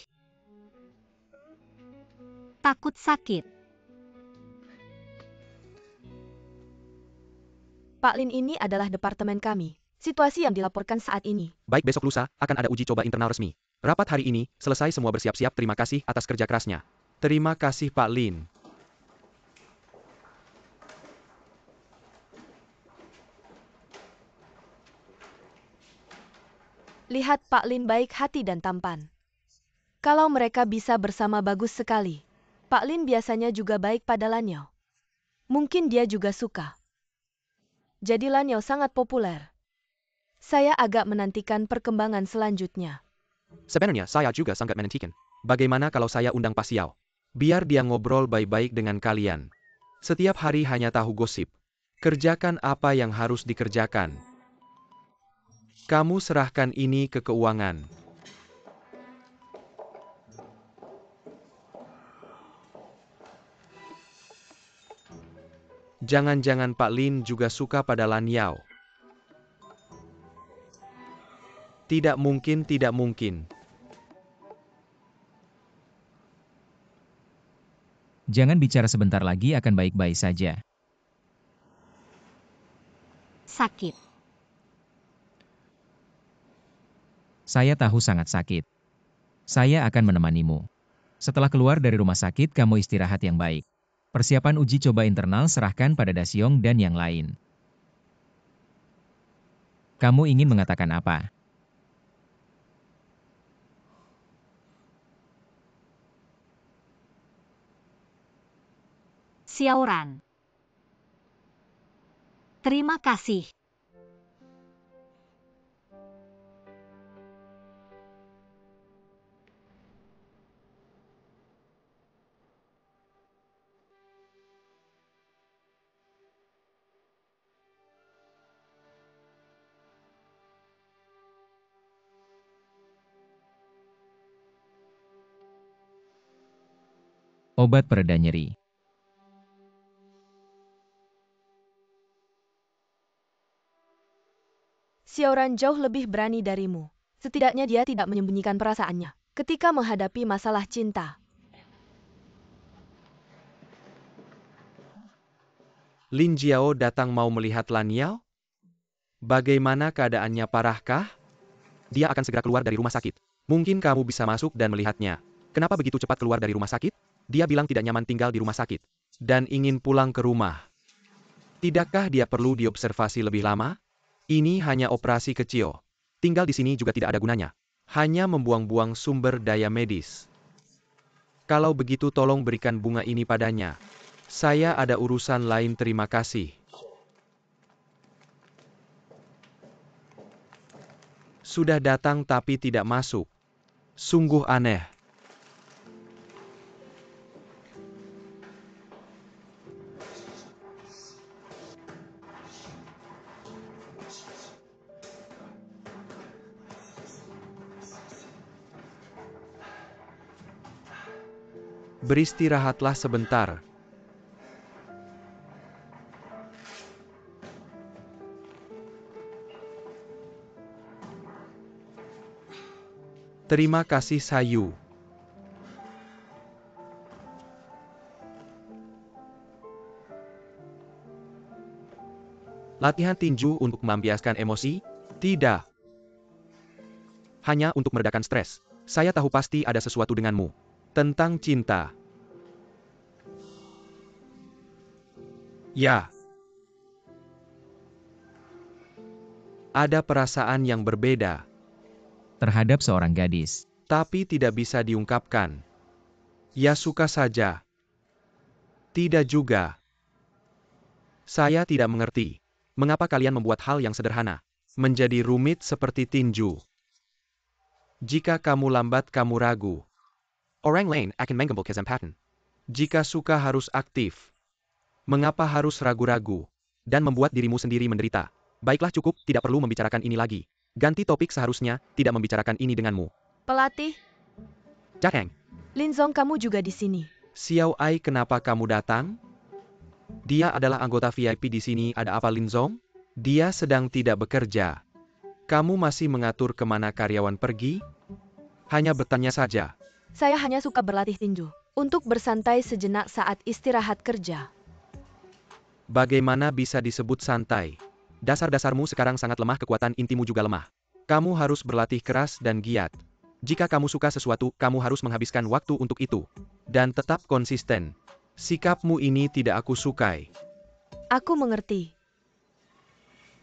takut sakit. Pak Lin, ini adalah departemen kami. Situasi yang dilaporkan saat ini. Baik, besok lusa akan ada uji coba internal resmi. Rapat hari ini selesai, semua bersiap-siap. Terima kasih atas kerja kerasnya. Terima kasih Pak Lin. Lihat Pak Lin baik hati dan tampan. Kalau mereka bisa bersama bagus sekali. Pak Lin biasanya juga baik pada Lan Yao. Mungkin dia juga suka. Jadi Lan Yao sangat populer. Saya agak menantikan perkembangan selanjutnya. Sebenarnya saya juga sangat menantikan. Bagaimana kalau saya undang Pak Xiao? Biar dia ngobrol baik-baik dengan kalian. Setiap hari hanya tahu gosip. Kerjakan apa yang harus dikerjakan. Kamu serahkan ini ke keuangan. Jangan-jangan Pak Lin juga suka pada Lan Yao. Tidak mungkin, tidak mungkin. Jangan bicara, sebentar lagi akan baik-baik saja. Sakit. Saya tahu sangat sakit. Saya akan menemanimu. Setelah keluar dari rumah sakit, kamu istirahat yang baik. Persiapan uji coba internal serahkan pada Dasyong dan yang lain. Kamu ingin mengatakan apa? Xiaoran. Terima kasih. Obat pereda nyeri. Xiaoran jauh lebih berani darimu. Setidaknya dia tidak menyembunyikan perasaannya ketika menghadapi masalah cinta. Lin Jiao datang mau melihat Lan Yao? Bagaimana keadaannya, parahkah? Dia akan segera keluar dari rumah sakit. Mungkin kamu bisa masuk dan melihatnya. Kenapa begitu cepat keluar dari rumah sakit? Dia bilang tidak nyaman tinggal di rumah sakit. Dan ingin pulang ke rumah. Tidakkah dia perlu diobservasi lebih lama? Ini hanya operasi kecil. Tinggal di sini juga tidak ada gunanya. Hanya membuang-buang sumber daya medis. Kalau begitu tolong berikan bunga ini padanya. Saya ada urusan lain, terima kasih. Sudah datang tapi tidak masuk. Sungguh aneh. Beristirahatlah sebentar. Terima kasih, Sayu. Latihan tinju untuk melampiaskan emosi? Tidak. Hanya untuk meredakan stres. Saya tahu pasti ada sesuatu denganmu. Tentang cinta. Ya. Ada perasaan yang berbeda, Terhadap seorang gadis. tapi tidak bisa diungkapkan. Ya suka saja. Tidak juga. Saya tidak mengerti. Mengapa kalian membuat hal yang sederhana menjadi rumit seperti tinju? Jika kamu lambat kamu ragu. Orang lain akan menggembok kesempatan. Jika suka harus aktif. Mengapa harus ragu-ragu? Dan membuat dirimu sendiri menderita. Baiklah cukup, tidak perlu membicarakan ini lagi. Ganti topik seharusnya, tidak membicarakan ini denganmu. Pelatih, Jacang, Linzong kamu juga di sini. Xiao Ai kenapa kamu datang? Dia adalah anggota VIP di sini, ada apa Linzong? Dia sedang tidak bekerja. Kamu masih mengatur kemana karyawan pergi? Hanya bertanya saja. Saya hanya suka berlatih tinju. Untuk bersantai sejenak saat istirahat kerja. Bagaimana bisa disebut santai? Dasar-dasarmu sekarang sangat lemah, kekuatan intimu juga lemah. Kamu harus berlatih keras dan giat. Jika kamu suka sesuatu, kamu harus menghabiskan waktu untuk itu. Dan tetap konsisten. Sikapmu ini tidak aku sukai. Aku mengerti.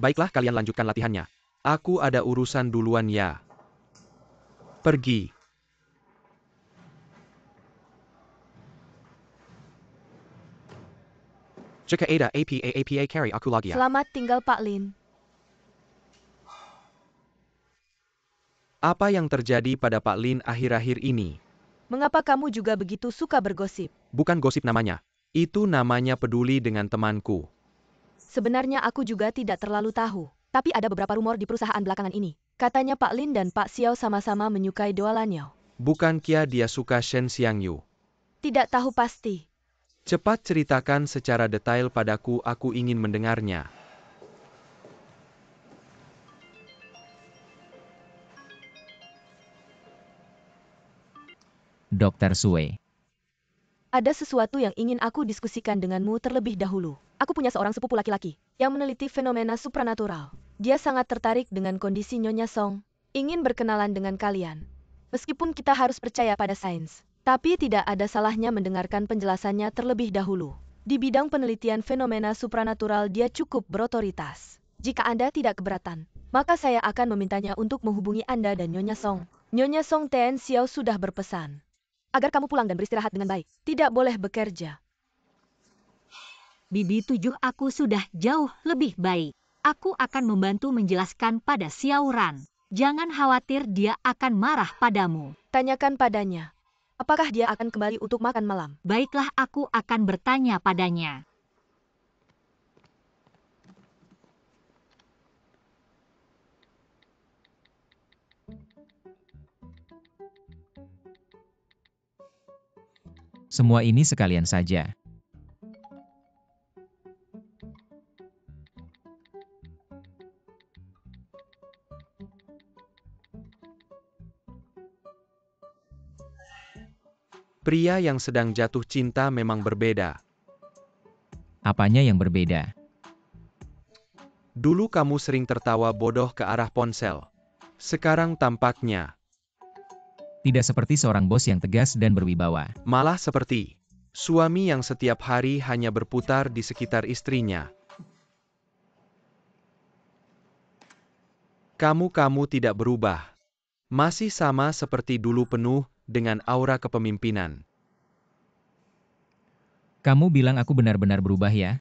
Baiklah kalian lanjutkan latihannya. Aku ada urusan duluan ya. Pergi. Jika ada APA carry aku lagi ya. Selamat tinggal Pak Lin. Apa yang terjadi pada Pak Lin akhir-akhir ini? Mengapa kamu juga begitu suka bergosip? Bukan gosip namanya. Itu namanya peduli dengan temanku. Sebenarnya aku juga tidak terlalu tahu. Tapi ada beberapa rumor di perusahaan belakangan ini. Katanya Pak Lin dan Pak Xiao sama-sama menyukai Dua Lanyao. Bukankah dia suka Shen Xiangyu? Tidak tahu pasti. Cepat ceritakan secara detail padaku, aku ingin mendengarnya. Dr. Sue. Ada sesuatu yang ingin aku diskusikan denganmu terlebih dahulu. Aku punya seorang sepupu laki-laki yang meneliti fenomena supranatural. Dia sangat tertarik dengan kondisi Nyonya Song. Ingin berkenalan dengan kalian. Meskipun kita harus percaya pada sains, tapi tidak ada salahnya mendengarkan penjelasannya terlebih dahulu. Di bidang penelitian fenomena supranatural dia cukup berotoritas. Jika Anda tidak keberatan, maka saya akan memintanya untuk menghubungi Anda dan Nyonya Song. Nyonya Song Ten Xiao sudah berpesan agar kamu pulang dan beristirahat dengan baik. Tidak boleh bekerja. Bibi 7 aku sudah jauh lebih baik. Aku akan membantu menjelaskan pada Xiao Ran. Jangan khawatir dia akan marah padamu. Tanyakan padanya. Apakah dia akan kembali untuk makan malam? Baiklah aku akan bertanya padanya. Semua ini sekalian saja. Pria yang sedang jatuh cinta memang berbeda. Apanya yang berbeda? Dulu kamu sering tertawa bodoh ke arah ponsel. Sekarang tampaknya Tidak seperti seorang bos yang tegas dan berwibawa. malah seperti suami yang setiap hari hanya berputar di sekitar istrinya. Kamu tidak berubah. Masih sama seperti dulu, penuh dengan aura kepemimpinan. Kamu bilang aku benar-benar berubah ya?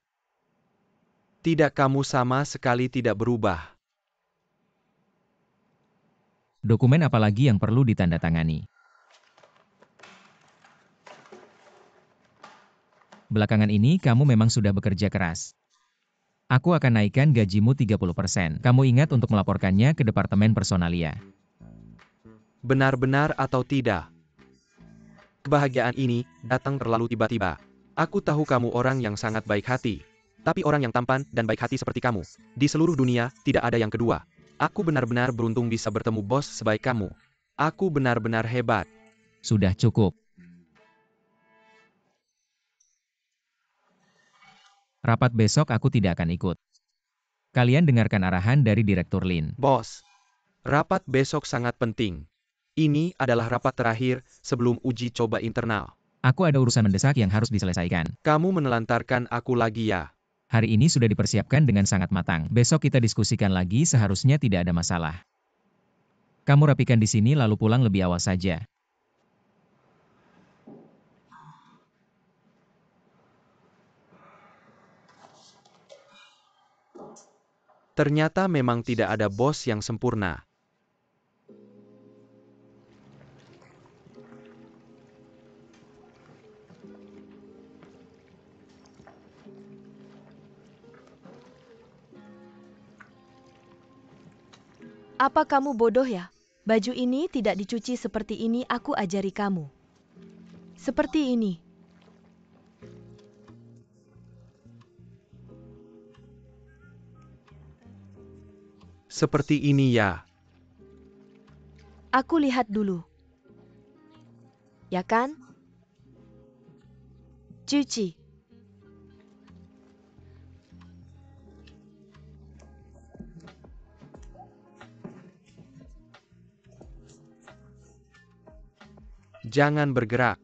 Tidak, kamu sama sekali tidak berubah. Dokumen apa lagi yang perlu ditandatangani? Belakangan ini kamu memang sudah bekerja keras. Aku akan naikkan gajimu 30%. Kamu ingat untuk melaporkannya ke Departemen Personalia. Benar-benar atau tidak? Kebahagiaan ini datang terlalu tiba-tiba. Aku tahu kamu orang yang sangat baik hati. Tapi orang yang tampan dan baik hati seperti kamu, di seluruh dunia, tidak ada yang kedua. Aku benar-benar beruntung bisa bertemu bos sebaik kamu. Aku benar-benar hebat. Sudah cukup. Rapat besok aku tidak akan ikut. Kalian dengarkan arahan dari Direktur Lin. Bos, rapat besok sangat penting. Ini adalah rapat terakhir sebelum uji coba internal. Aku ada urusan mendesak yang harus diselesaikan. Kamu menelantarkan aku lagi ya. Hari ini sudah dipersiapkan dengan sangat matang. Besok kita diskusikan lagi, seharusnya tidak ada masalah. Kamu rapikan di sini lalu pulang lebih awal saja. Ternyata memang tidak ada bos yang sempurna. Apa kamu bodoh ya? Baju ini tidak dicuci seperti ini, aku ajari kamu. Seperti ini. Seperti ini ya. Aku lihat dulu. Ya kan? Cuci. Jangan bergerak.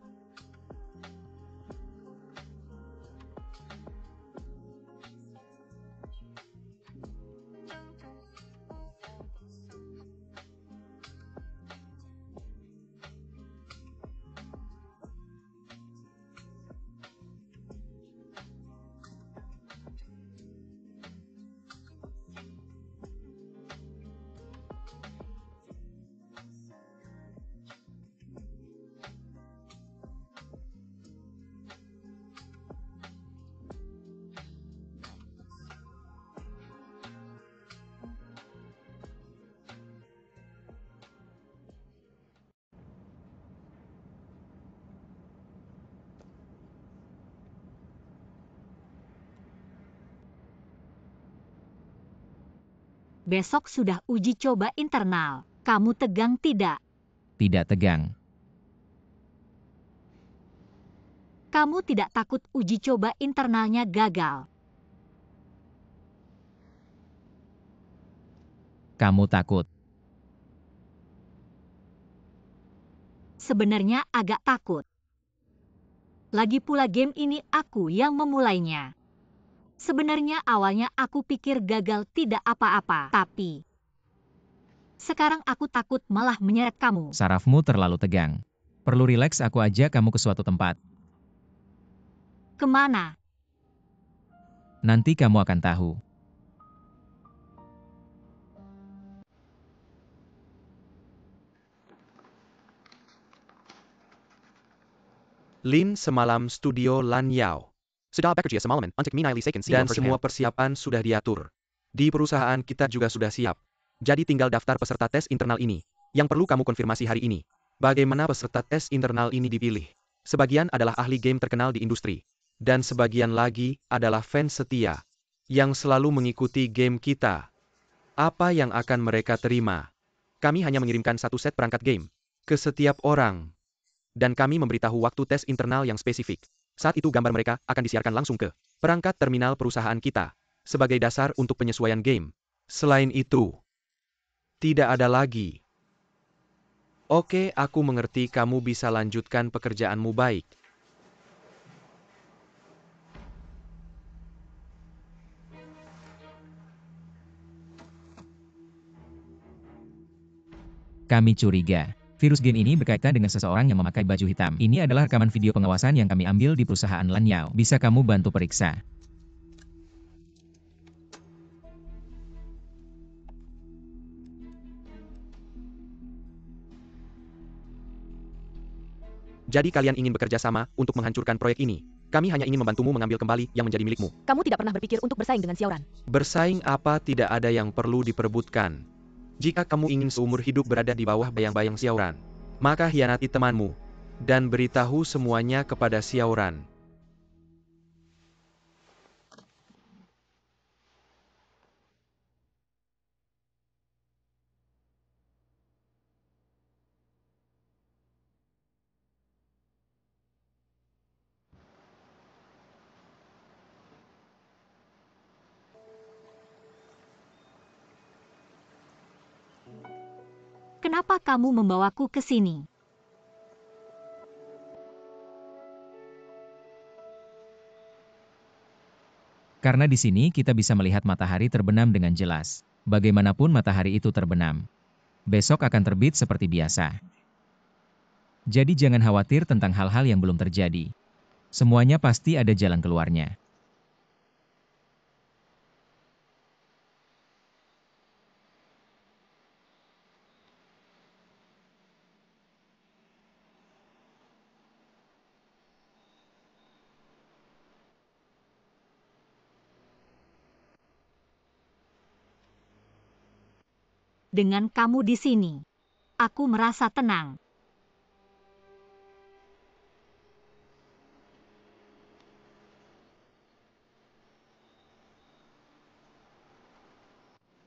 Besok sudah uji coba internal. Kamu tegang tidak? Tidak tegang. Kamu tidak takut uji coba internalnya gagal? Kamu takut. Sebenarnya agak takut. Lagi pula game ini aku yang memulainya. Sebenarnya awalnya aku pikir gagal tidak apa-apa, tapi sekarang aku takut malah menyeret kamu. Sarafmu terlalu tegang. Perlu rileks, aku ajak kamu ke suatu tempat. Kemana? Nanti kamu akan tahu. Lin semalam studio Lan Yao. Sudah bekerja semalam untuk menyelesaikan dan semua persiapan sudah diatur. Di perusahaan kita juga sudah siap. Jadi tinggal daftar peserta tes internal ini. Yang perlu kamu konfirmasi hari ini. Bagaimana peserta tes internal ini dipilih? Sebagian adalah ahli game terkenal di industri. Dan sebagian lagi adalah fans setia. Yang selalu mengikuti game kita. Apa yang akan mereka terima? Kami hanya mengirimkan satu set perangkat game ke setiap orang. Dan kami memberitahu waktu tes internal yang spesifik. Saat itu gambar mereka akan disiarkan langsung ke perangkat terminal perusahaan kita, sebagai dasar untuk penyesuaian game. Selain itu, tidak ada lagi. Oke, aku mengerti, kamu bisa lanjutkan pekerjaanmu baik. Kami curiga. Virus game ini berkaitan dengan seseorang yang memakai baju hitam. Ini adalah rekaman video pengawasan yang kami ambil di perusahaan Lan Yao. Bisa kamu bantu periksa? Jadi kalian ingin bekerja sama untuk menghancurkan proyek ini. Kami hanya ingin membantumu mengambil kembali yang menjadi milikmu. Kamu tidak pernah berpikir untuk bersaing dengan Xiaoran. Bersaing apa, tidak ada yang perlu diperebutkan. Jika kamu ingin seumur hidup berada di bawah bayang-bayang Xiaoran, maka hianati temanmu. Dan beritahu semuanya kepada Xiaoran. Kenapa kamu membawaku ke sini? Karena di sini kita bisa melihat matahari terbenam dengan jelas. Bagaimanapun matahari itu terbenam, besok akan terbit seperti biasa. Jadi jangan khawatir tentang hal-hal yang belum terjadi. Semuanya pasti ada jalan keluarnya. Dengan kamu di sini, aku merasa tenang.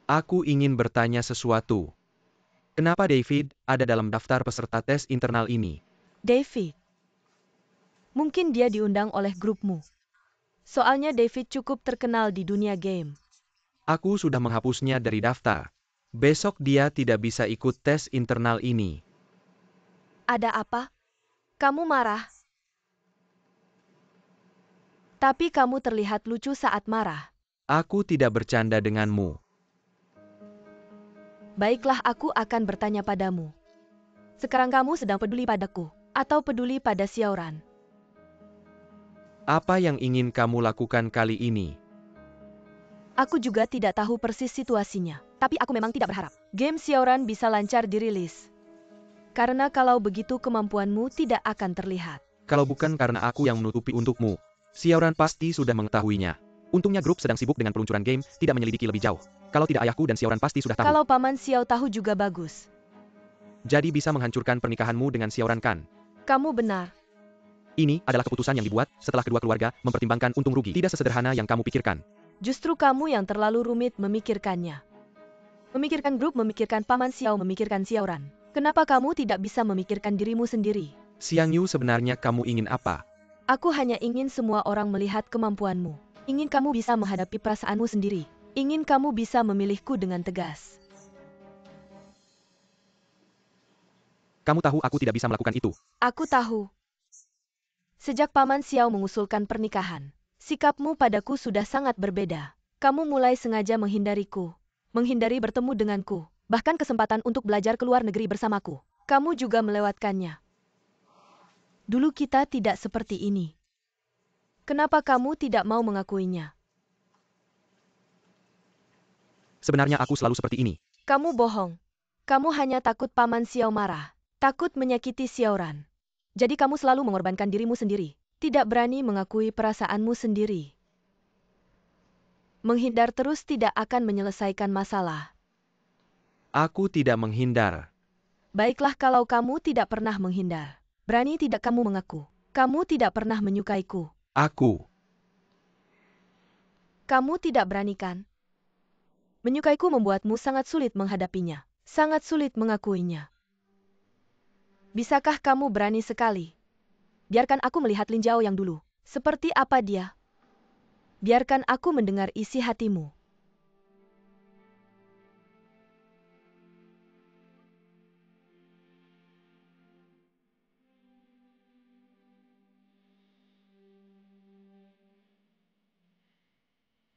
Aku ingin bertanya sesuatu. Kenapa David ada dalam daftar peserta tes internal ini? David. Mungkin dia diundang oleh grupmu. Soalnya David cukup terkenal di dunia game. Aku sudah menghapusnya dari daftar. Besok dia tidak bisa ikut tes internal ini. Ada apa? Kamu marah? Tapi kamu terlihat lucu saat marah. Aku tidak bercanda denganmu. Baiklah, aku akan bertanya padamu. Sekarang kamu sedang peduli padaku, atau peduli pada Xiaoran? Apa yang ingin kamu lakukan kali ini? Aku juga tidak tahu persis situasinya, tapi aku memang tidak berharap game Xiaoran bisa lancar dirilis. Karena kalau begitu kemampuanmu tidak akan terlihat. Kalau bukan karena aku yang menutupi untukmu, Xiaoran pasti sudah mengetahuinya. Untungnya grup sedang sibuk dengan peluncuran game, tidak menyelidiki lebih jauh. Kalau tidak ayahku dan Xiaoran pasti sudah tahu. Kalau Paman Xiao tahu juga bagus. Jadi bisa menghancurkan pernikahanmu dengan Xiaoran kan? Kamu benar. Ini adalah keputusan yang dibuat setelah kedua keluarga mempertimbangkan untung rugi. Tidak sesederhana yang kamu pikirkan. Justru kamu yang terlalu rumit memikirkannya. Memikirkan grup, memikirkan Paman Xiao, memikirkan Xiaoran. Kenapa kamu tidak bisa memikirkan dirimu sendiri? Xiang Yu, sebenarnya kamu ingin apa? Aku hanya ingin semua orang melihat kemampuanmu. Ingin kamu bisa menghadapi perasaanmu sendiri. Ingin kamu bisa memilihku dengan tegas. Kamu tahu aku tidak bisa melakukan itu. Aku tahu. Sejak Paman Xiao mengusulkan pernikahan, sikapmu padaku sudah sangat berbeda. Kamu mulai sengaja menghindariku, menghindari bertemu denganku, bahkan kesempatan untuk belajar ke luar negeri bersamaku. Kamu juga melewatkannya. Dulu kita tidak seperti ini. Kenapa kamu tidak mau mengakuinya? Sebenarnya aku selalu seperti ini. Kamu bohong. Kamu hanya takut Paman Xiao marah, takut menyakiti Xiaoran. Jadi kamu selalu mengorbankan dirimu sendiri, tidak berani mengakui perasaanmu sendiri. Menghindar terus tidak akan menyelesaikan masalah. Aku tidak menghindar. Baiklah kalau kamu tidak pernah menghindar. Berani tidak kamu mengaku? Kamu tidak pernah menyukaiku. Aku. Kamu tidak berani kan? Menyukaiku membuatmu sangat sulit menghadapinya, sangat sulit mengakuinya. Bisakah kamu berani sekali? Biarkan aku melihat Lin Jiao yang dulu. Seperti apa dia? Biarkan aku mendengar isi hatimu.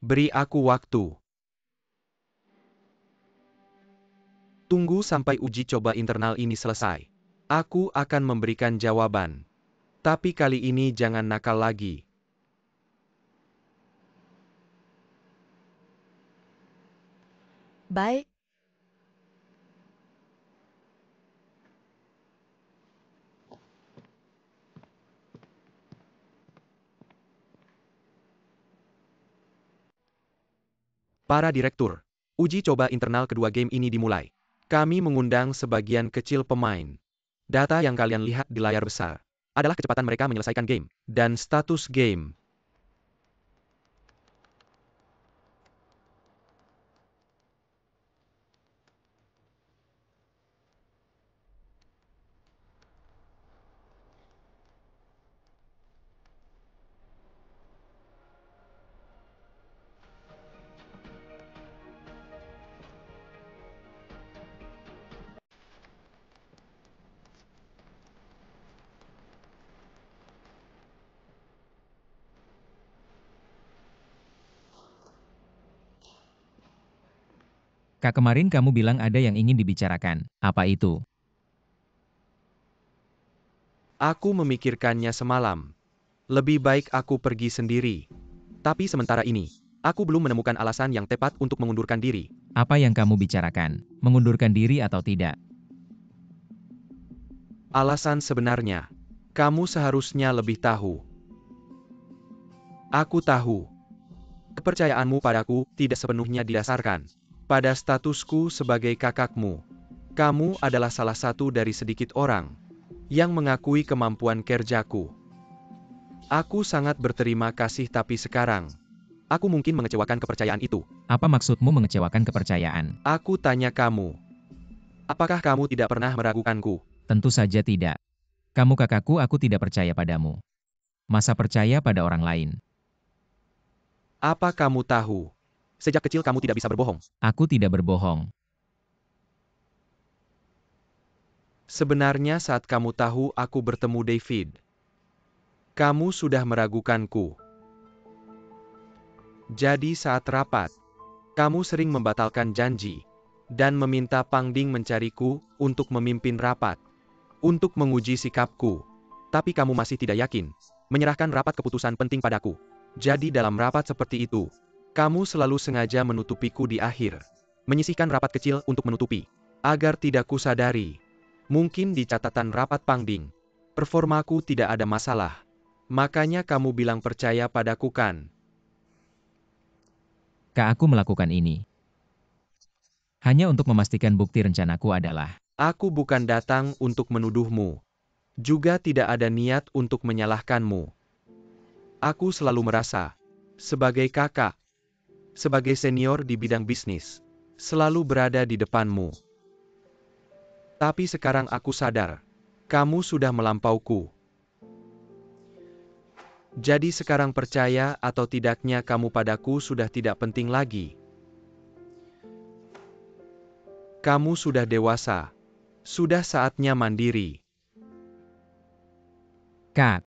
Beri aku waktu. Tunggu sampai uji coba internal ini selesai. Aku akan memberikan jawaban. Tapi kali ini jangan nakal lagi. Baik. Para direktur, uji coba internal kedua game ini dimulai. Kami mengundang sebagian kecil pemain. Data yang kalian lihat di layar besar adalah kecepatan mereka menyelesaikan game dan status game. Kak, kemarin kamu bilang ada yang ingin dibicarakan. Apa itu? Aku memikirkannya semalam. Lebih baik aku pergi sendiri. Tapi sementara ini, aku belum menemukan alasan yang tepat untuk mengundurkan diri. Apa yang kamu bicarakan? Mengundurkan diri atau tidak? Alasan sebenarnya, kamu seharusnya lebih tahu. Aku tahu. Kepercayaanmu padaku tidak sepenuhnya didasarkan pada statusku sebagai kakakmu. Kamu adalah salah satu dari sedikit orang yang mengakui kemampuan kerjaku. Aku sangat berterima kasih, tapi sekarang aku mungkin mengecewakan kepercayaan itu. Apa maksudmu mengecewakan kepercayaan? Aku tanya kamu, apakah kamu tidak pernah meragukanku? Tentu saja tidak. Kamu kakakku, aku tidak percaya padamu. Masa percaya pada orang lain? Apa kamu tahu? Sejak kecil kamu tidak bisa berbohong. Aku tidak berbohong. Sebenarnya saat kamu tahu aku bertemu David, kamu sudah meragukanku. Jadi saat rapat, kamu sering membatalkan janji dan meminta Pang Ding mencariku untuk memimpin rapat, untuk menguji sikapku. Tapi kamu masih tidak yakin, menyerahkan rapat keputusan penting padaku. Jadi dalam rapat seperti itu, kamu selalu sengaja menutupiku di akhir, menyisihkan rapat kecil untuk menutupi, agar tidak kusadari. Mungkin di catatan rapat Pang Ding, performaku tidak ada masalah. Makanya kamu bilang percaya padaku, kan? Kak, aku melakukan ini hanya untuk memastikan bukti rencanaku adalah. Aku bukan datang untuk menuduhmu. Juga tidak ada niat untuk menyalahkanmu. Aku selalu merasa, sebagai kakak, sebagai senior di bidang bisnis, selalu berada di depanmu. Tapi sekarang aku sadar, kamu sudah melampauku. Jadi sekarang percaya atau tidaknya kamu padaku sudah tidak penting lagi. Kamu sudah dewasa. Sudah saatnya mandiri. Kak,